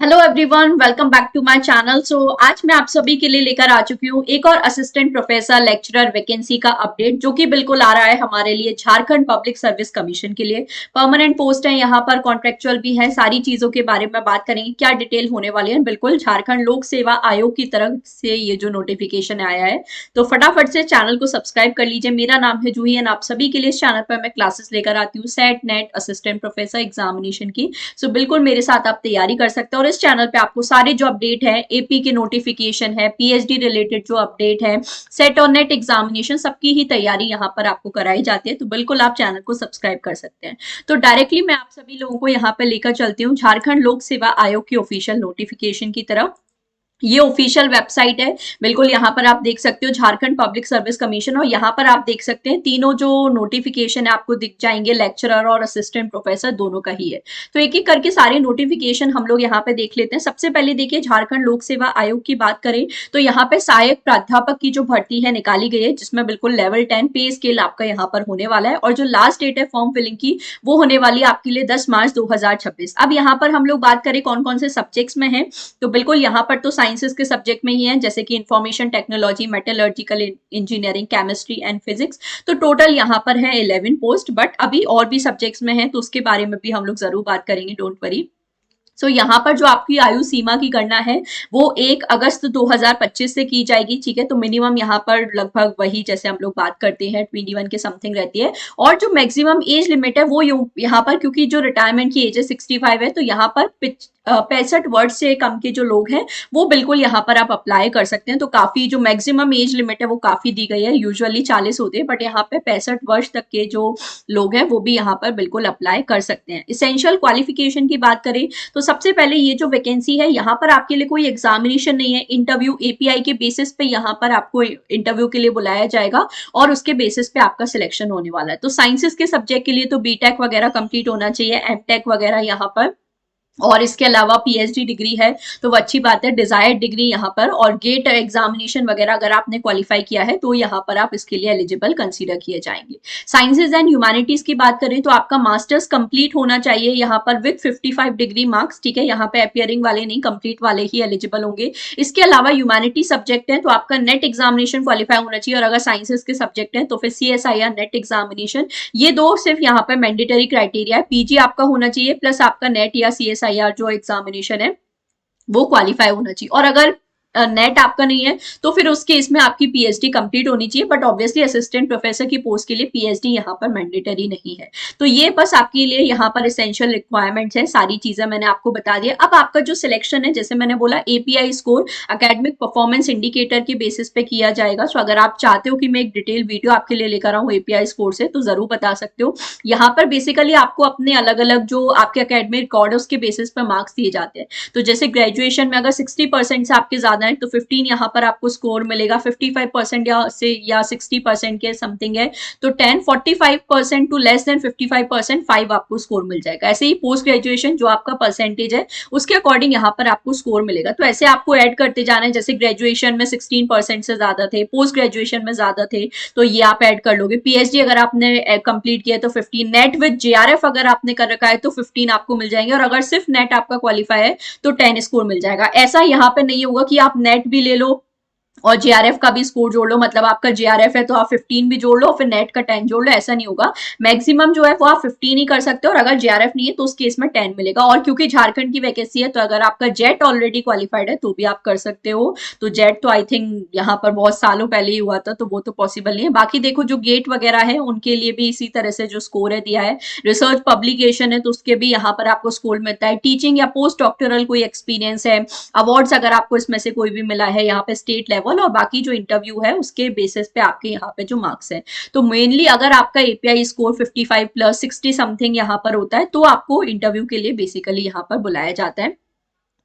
Hello everyone, welcome back to my channel. आज मैं आप सभी के लिए लेकर आ चुकी हूँ एक और असिस्टेंट प्रोफेसर लेक्चरर वैकेंसी का अपडेट, जो कि बिल्कुल आ रहा है हमारे लिए झारखंड पब्लिक सर्विस कमीशन के लिए। परमानेंट पोस्ट है, यहाँ पर कॉन्ट्रेक्चुअल भी है। सारी चीजों के बारे में बात करेंगे, क्या डिटेल होने वाली है। बिल्कुल झारखंड लोक सेवा आयोग की तरफ से ये जो नोटिफिकेशन आया है, तो फटाफट से चैनल को सब्सक्राइब कर लीजिए। मेरा नाम है जूही एंड आप सभी के लिए इस चैनल पर मैं क्लासेस लेकर आती हूँ set net assistant professor examination की। बिल्कुल मेरे साथ आप तैयारी कर सकते हैं और इस चैनल पे आपको सारे जो अपडेट है, एपी के नोटिफिकेशन है, पीएचडी रिलेटेड जो अपडेट है, सेट और नेट एग्जामिनेशन, सबकी ही तैयारी यहाँ पर आपको कराई जाती है। तो बिल्कुल आप चैनल को सब्सक्राइब कर सकते हैं। तो डायरेक्टली मैं आप सभी लोगों को यहाँ पर लेकर चलती हूँ झारखंड लोक सेवा आयोग की ऑफिशियल नोटिफिकेशन की तरफ। ये ऑफिशियल वेबसाइट है। बिल्कुल यहाँ पर आप देख सकते हो झारखंड पब्लिक सर्विस कमीशन, और यहाँ पर आप देख सकते हैं तीनों जो नोटिफिकेशन है आपको दिख जाएंगे, लेक्चरर और असिस्टेंट प्रोफेसर दोनों का ही है। तो एक एक करके सारे नोटिफिकेशन हम लोग यहाँ पे देख लेते हैं। सबसे पहले देखिए, झारखंड लोक सेवा आयोग की बात करें तो यहाँ पे सहायक प्राध्यापक की जो भर्ती है निकाली गई है, जिसमें बिल्कुल लेवल 10 पे स्केल आपका यहाँ पर होने वाला है। और जो लास्ट डेट है फॉर्म फिलिंग की, वो होने वाली है आपके लिए 10 मार्च 2026। अब यहाँ पर हम लोग बात करें कौन कौन से सब्जेक्ट्स में है, तो बिल्कुल यहाँ पर तो साइंसेस के सब्जेक्ट में ही है, जैसे कि information technology, metallurgical engineering, chemistry and physics. तो टोटल यहाँ पर है 11 पोस्ट, बट अभी और भी सब्जेक्ट्स में है, तो उसके बारे में भी हम लोग जरूर बात करेंगे, डोंट वरी। यहाँ पर जो आपकी आयु सीमा की गणना है वो 1 अगस्त 2025 से की जाएगी। ठीक है, तो मिनिमम यहाँ पर लगभग वही जैसे हम लोग बात करते हैं 21 के समथिंग रहती है। और जो मैक्सिमम एज लिमिट है वो यहाँ पर, क्योंकि जो रिटायरमेंट की एज है 65 है, तो यहाँ पर 65 वर्ष से कम के जो लोग हैं वो बिल्कुल यहाँ पर आप अप्लाई कर सकते हैं। तो काफी जो मैक्सिमम एज लिमिट है वो काफी दी गई है, यूजुअली 40 होते हैं, बट यहाँ पे 65 वर्ष तक के जो लोग हैं वो भी यहाँ पर बिल्कुल अप्लाई कर सकते हैं। इसेंशियल क्वालिफिकेशन की बात करें तो सबसे पहले ये जो वैकेंसी है, यहाँ पर आपके लिए कोई एग्जामिनेशन नहीं है, इंटरव्यू एपीआई के बेसिस पे यहाँ पर आपको इंटरव्यू के लिए बुलाया जाएगा और उसके बेसिस पे आपका सिलेक्शन होने वाला है। तो साइंसेस के सब्जेक्ट के लिए तो बीटेक वगैरह कंप्लीट होना चाहिए, एमटेक वगैरह यहाँ पर, और इसके अलावा पीएचडी डिग्री है तो वो अच्छी बात है, डिजायर्ड डिग्री यहाँ पर, और गेट एग्जामिनेशन वगैरह अगर आपने क्वालिफाई किया है तो यहाँ पर आप इसके लिए एलिजिबल कंसीडर किए जाएंगे। साइंसेज एंड ह्यूमैनिटीज की बात करें तो आपका मास्टर्स कंप्लीट होना चाहिए यहाँ पर विद 55 डिग्री मार्क्स। ठीक है, यहाँ पे अपियरिंग वाले नहीं, कंप्लीट वाले ही एलिजिबल होंगे। इसके अलावा ह्यूमैनिटी सब्जेक्ट है तो आपका नेट एग्जामिनेशन क्वालिफाई होना चाहिए, और अगर साइंसेज के सब्जेक्ट है तो फिर सीएसआईआर नेट एग्जामिनेशन। ये दो सिर्फ यहाँ पर मैंडेटरी क्राइटेरिया है। पीजी आपका होना चाहिए प्लस आपका नेट या सीएसआईआर जो एग्जामिनेशन है वो क्वालिफाई होना चाहिए। और अगर नेट आपका नहीं है तो फिर उस केस में आपकी पीएचडी कंप्लीट होनी चाहिए, बट ऑब्वियसली असिस्टेंट प्रोफेसर की पोस्ट के लिए पीएचडी यहाँ पर मैंडेटरी नहीं है। तो ये बस आपके लिए यहाँ पर एसेंशियल रिक्वायरमेंट्स है, सारी चीजें मैंने आपको बता दिया। अब आपका जो सिलेक्शन है, जैसे मैंने बोला, API score academic performance indicator के बेसिस पे किया जाएगा। सो अगर आप चाहते हो कि मैं एक डिटेल वीडियो आपके लिए लेकर आऊँ एपीआई स्कोर से, तो जरूर बता सकते हो। यहाँ पर बेसिकली आपको अपने अलग अलग जो आपके एकेडमिक रिकॉर्ड है उसके बेसिस पर मार्क्स दिए जाते हैं। तो जैसे ग्रेजुएशन में अगर 60% से आपके ज्यादा है तो 15 यहाँ पर आपको स्कोर मिलेगा, 55% या 60% के समथिंग है तो 10, 45% टू लेस देन 55% 5 आपको स्कोर मिल जाएगा। ऐसे ही पोस्ट ग्रेजुएशन जो आपका परसेंटेज है उसके अकॉर्डिंग यहाँ पर आपको स्कोर मिलेगा। तो ऐसे आपको ऐड करते जाना है, जैसे ग्रेजुएशन में 16% से ज्यादा थे, पोस्ट ग्रेजुएशन में ज्यादा थे, तो ये आप ऐड कर लोगे। पीएचडी अगर आपने कंप्लीट किया तो 15, नेट विद जेआरएफ अगर आपने कर रखा है तो 15 आपको मिल जाएंगे, और अगर सिर्फ नेट आपका क्वालिफाई है तो 10 स्कोर मिल जाएगा। ऐसा यहाँ पे नहीं होगा कि आप नेट भी ले लो और जेआरएफ का भी स्कोर जोड़ लो, मतलब आपका जेआरएफ है तो आप 15 भी जोड़ लो फिर नेट का 10 जोड़ लो, ऐसा नहीं होगा। मैक्सिमम जो है वो आप 15 ही कर सकते हो, और अगर जेआरएफ नहीं है तो उस केस में 10 मिलेगा। और क्योंकि झारखंड की वैकेंसी है तो अगर आपका जेट ऑलरेडी क्वालिफाइड है तो भी आप कर सकते हो। तो जेट तो आई थिंक यहाँ पर बहुत सालों पहले ही हुआ था, तो वो तो पॉसिबल नहीं है। बाकी देखो जो गेट वगैरह है उनके लिए भी इसी तरह से जो स्कोर है दिया है। रिसर्च पब्लिकेशन है तो उसके भी यहाँ पर आपको स्कोर मिलता है। टीचिंग या पोस्ट डॉक्टरल कोई एक्सपीरियंस है, अवार्ड्स अगर आपको इसमें से कोई भी मिला है यहाँ पे स्टेट लेवल, और बाकी जो इंटरव्यू है उसके बेसिस पे आपके यहाँ पे जो मार्क्स है। तो मेनली अगर आपका एपीआई स्कोर 55 प्लस 60 समथिंग यहाँ पर होता है तो आपको इंटरव्यू के लिए बेसिकली यहाँ पर बुलाया जाता है।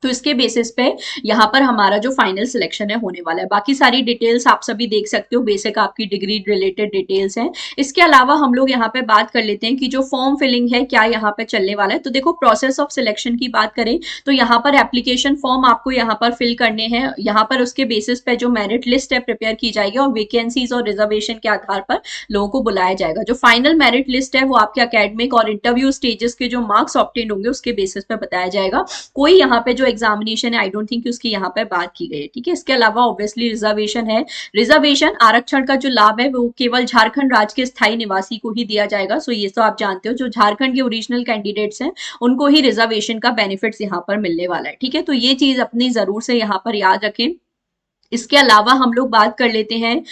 तो इसके बेसिस पे यहाँ पर हमारा जो फाइनल सिलेक्शन है होने वाला है। बाकी सारी डिटेल्स आप सभी देख सकते हो, बेसिक आपकी डिग्री रिलेटेड डिटेल्स हैं। इसके अलावा हम लोग यहाँ पे बात कर लेते हैं कि जो फॉर्म फिलिंग है क्या यहाँ पे चलने वाला है। तो देखो, प्रोसेस ऑफ सिलेक्शन की बात करें तो यहाँ पर एप्लीकेशन फॉर्म आपको यहाँ पर फिल करने हैं। यहाँ पर उसके बेसिस पे जो मेरिट लिस्ट है प्रिपेयर की जाएगी, और वैकेंसीज और रिजर्वेशन के आधार पर लोगों को बुलाया जाएगा। जो फाइनल मेरिट लिस्ट है वो आपके अकेडमिक और इंटरव्यू स्टेजेस के जो मार्क्स ऑब्टेन होंगे उसके बेसिस पे बताया जाएगा। कोई यहाँ पे जो एग्जामिनेशन है, आई डोंट थिंक उसकी यहाँ पर बात की गई है, ठीक है। इसके अलावा ऑब्वियसली रिजर्वेशन है। रिजर्वेशन आरक्षण का जो लाभ है वो केवल झारखंड राज्य के स्थायी निवासी को ही दिया जाएगा। सो ये तो आप जानते हो, जो झारखंड के ओरिजिनल कैंडिडेट्स हैं उनको ही रिजर्वेशन का बेनिफिट्स यहाँ पर मिलने वाला है, ठीक है। तो ये चीज अपनी जरूर से यहाँ पर याद रखें। इसके अलावा हम लोग बात कर लेते हैं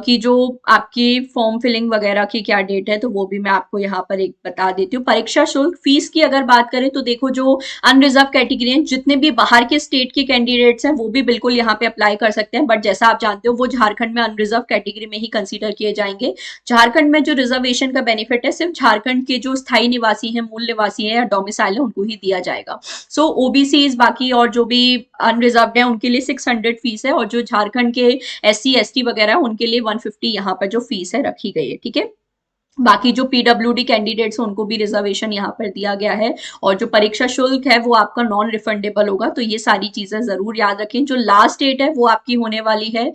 कि जो आपकी फॉर्म फिलिंग वगैरह की क्या डेट है, तो वो भी मैं आपको यहाँ पर एक बता देती हूँ। परीक्षा शुल्क फीस की अगर बात करें तो देखो, जो अनरिजर्व कैटेगरी है, जितने भी बाहर के स्टेट के कैंडिडेट्स हैं वो भी बिल्कुल यहाँ पे अप्लाई कर सकते हैं, बट जैसा आप जानते हो वो झारखंड में अनरिजर्व कैटेगरी में ही कंसिडर किए जाएंगे। झारखंड में जो रिजर्वेशन का बेनिफिट है सिर्फ झारखंड के जो स्थायी निवासी है, मूल निवासी है या डोमिसाइल है, उनको ही दिया जाएगा। सो ओबीसी बाकी और जो भी अनरिजर्व है उनके लिए 600 फीस है, और जो झारखंड के SC ST वगैरह उनके लिए 150 यहाँ पर जो फीस है रखी गई है, ठीक है। बाकी जो PWD कैंडिडेट्स हैं उनको भी रिजर्वेशन यहाँ पर दिया गया है, और जो परीक्षा शुल्क है वो आपका नॉन रिफंडेबल होगा। तो ये सारी चीजें जरूर याद रखें। जो लास्ट डेट है वो आपकी होने वाली है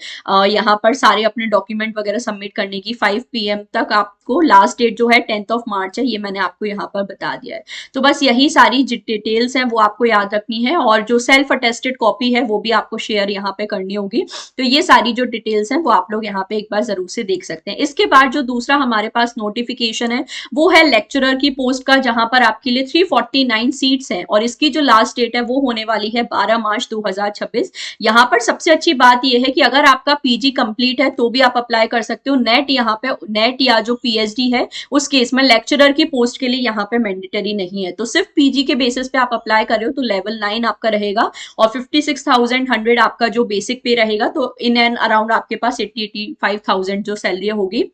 यहाँ पर सारे अपने डॉक्यूमेंट वगैरह सबमिट करने की 5 PM तक। आपको लास्ट डेट जो है 10 मार्च है, ये मैंने आपको यहाँ पर बता दिया है। तो बस यही सारी डिटेल्स हैं वो आपको याद रखनी है, और जो सेल्फ अटेस्टेड कॉपी है वो भी आपको शेयर यहाँ पे करनी होगी। तो ये सारी जो डिटेल्स हैं वो आप लोग यहाँ पे एक बार जरूर से देख सकते हैं। इसके बाद जो दूसरा हमारे पास नोटिफिकेशन है वो है लेक्चरर की पोस्ट का, जहां पर आपके लिए 349 सीट्स हैं, और इसकी जो लास्ट डेट है वो होने वाली है 12 मार्च 2026। यहाँ पर सबसे अच्छी बात यह है कि अगर आपका PG कंप्लीट है तो भी आप अप्लाई कर सकते हो। नेट यहाँ पे नेट या जो PhD है उस केस में लेक्चरर की पोस्ट के लिए यहाँ पे मैंडेटरी नहीं है। तो सिर्फ PG के बेसिस पे आप अप्लाई कर रहे हो तो लेवल 9 आपका रहेगा, और 56,100 आपका जो बेसिक पे रहेगा। तो इन एंड अराउंड आपके पास 80-85,000 जो सैलरी होगी।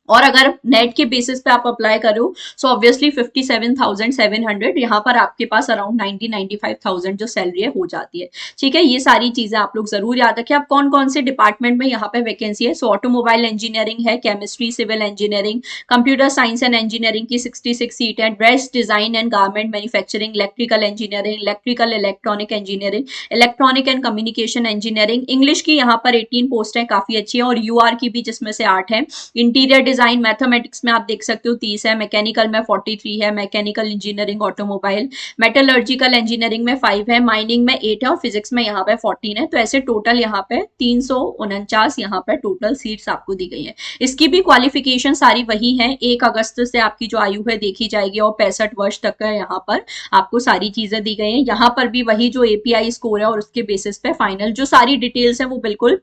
और अगर नेट के बेसिस पे आप अप्लाई करो सो ऑब्वियसली 57,700, यहाँ पर आपके पास अराउंड 90-95,000 जो सैलरी है हो जाती है, ठीक है। ये सारी चीजें आप लोग जरूर याद रखें। अब कौन कौन से डिपार्टमेंट में यहाँ पे वैकेंसी है, सो ऑटोमोबाइल इंजीनियरिंग है, chemistry, civil engineering, computer science and engineering की 66 सीट है, dress design and garment manufacturing, electrical engineering, electrical electronic engineering, electronic and communication engineering. English की यहाँ पर 18 पोस्ट है, काफी अच्छी है, और UR की भी जिसमें से 8 है। इंटीरियर डिजाइन मैथमेटिक्स में आप देख सकते हो 30 है, मैकेनिकल में 43 है, mechanical engineering automobile, metallurgical engineering में 5 है, माइनिंग में 8 है, और फिजिक्स में यहाँ पे 14 है। तो ऐसे टोटल यहाँ पे 349 यहाँ पे टोटल सीट्स आपको दी गई है। इसकी भी क्वालिफिकेशन सारी वही है, 1 अगस्त से आपकी जो आयु है देखी जाएगी, और 65 वर्ष तक का यहाँ पर आपको सारी चीजें दी गई है। यहाँ पर भी वही जो API स्कोर है और उसके बेसिस पे फाइनल जो सारी डिटेल्स है वो बिल्कुल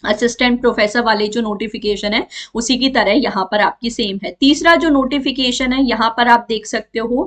असिस्टेंट प्रोफेसर वाले जो नोटिफिकेशन है उसी की तरह यहाँ पर आपकी सेम है। तीसरा जो नोटिफिकेशन है यहाँ पर आप देख सकते हो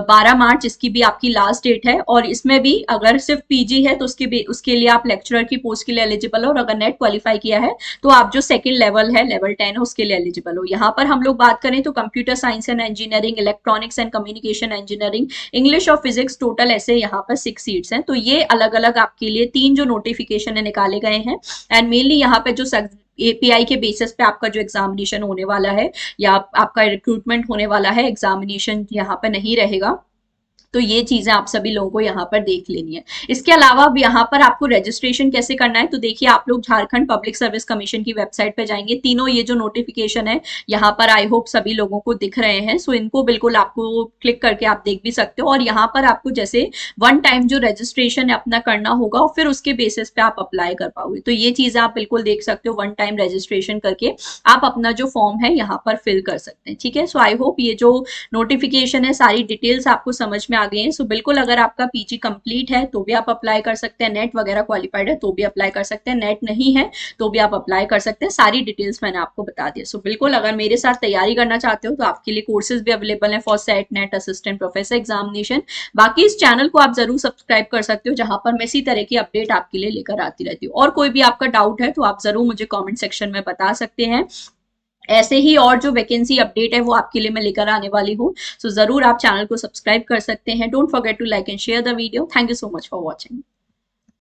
12 मार्च इसकी भी आपकी लास्ट डेट है, और इसमें भी अगर सिर्फ PG है तो उसके लिए आप लेक्चरर की पोस्ट के लिए एलिजिबल हो, और अगर नेट क्वालिफाई किया है तो आप जो सेकंड लेवल है लेवल 10 है उसके लिए एलिजिबल हो। यहाँ पर हम लोग बात करें तो computer science and engineering, electronics and communication engineering, English और फिजिक्स, टोटल ऐसे यहाँ पर 6 सीट्स हैं। तो ये अलग अलग आपके लिए 3 जो नोटिफिकेशन है निकाले गए हैं, एंड मेनली यहाँ पे जो API के बेसिस पे आपका जो एग्जामिनेशन होने वाला है या आपका रिक्रूटमेंट होने वाला है, एग्जामिनेशन यहाँ पे नहीं रहेगा। तो ये चीजें आप सभी लोगों को यहाँ पर देख लेनी है। इसके अलावा अब यहाँ पर आपको रजिस्ट्रेशन कैसे करना है, तो देखिए आप लोग झारखंड पब्लिक सर्विस कमीशन की वेबसाइट पे जाएंगे। तीनों ये जो नोटिफिकेशन है यहाँ पर आई होप सभी लोगों को दिख रहे हैं, सो इनको बिल्कुल आपको क्लिक करके आप देख भी सकते हो। और यहाँ पर आपको जैसे 1 टाइम जो रजिस्ट्रेशन है अपना करना होगा, और फिर उसके बेसिस पे आप अप्लाई कर पाओगे। तो ये चीजें आप बिल्कुल देख सकते हो, 1 टाइम रजिस्ट्रेशन करके आप अपना जो फॉर्म है यहाँ पर फिल कर सकते हैं, ठीक है। सो आई होप ये जो नोटिफिकेशन है सारी डिटेल्स आपको समझ में आ गई है। सो बिल्कुल अगर आपका PG कंप्लीट है तो भी आप अप्लाई कर सकते हैं, नेट वगैरह क्वालिफाइड है तो भी अप्लाई कर सकते हैं, नेट नहीं है तो भी आप अप्लाई कर सकते हैं। सारी डिटेल्स मैंने आपको बता दिया। सो बिल्कुल अगर मेरे साथ तैयारी करना चाहते हो तो आपके लिए कोर्सेज भी अवेलेबल है for set, net, assistant professor examination. बाकी इस चैनल को आप जरूर सब्सक्राइब कर सकते हो, जहां पर मैं इसी तरह की अपडेट आपके लिए लेकर आती रहती हूँ। और कोई भी आपका डाउट है तो आप जरूर मुझे कॉमेंट सेक्शन में बता सकते हैं। ऐसे ही और जो वैकेंसी अपडेट है वो आपके लिए मैं लेकर आने वाली हूँ। सो जरूर आप चैनल को सब्सक्राइब कर सकते हैं। Don't forget to like and share the video. Thank you so much for watching.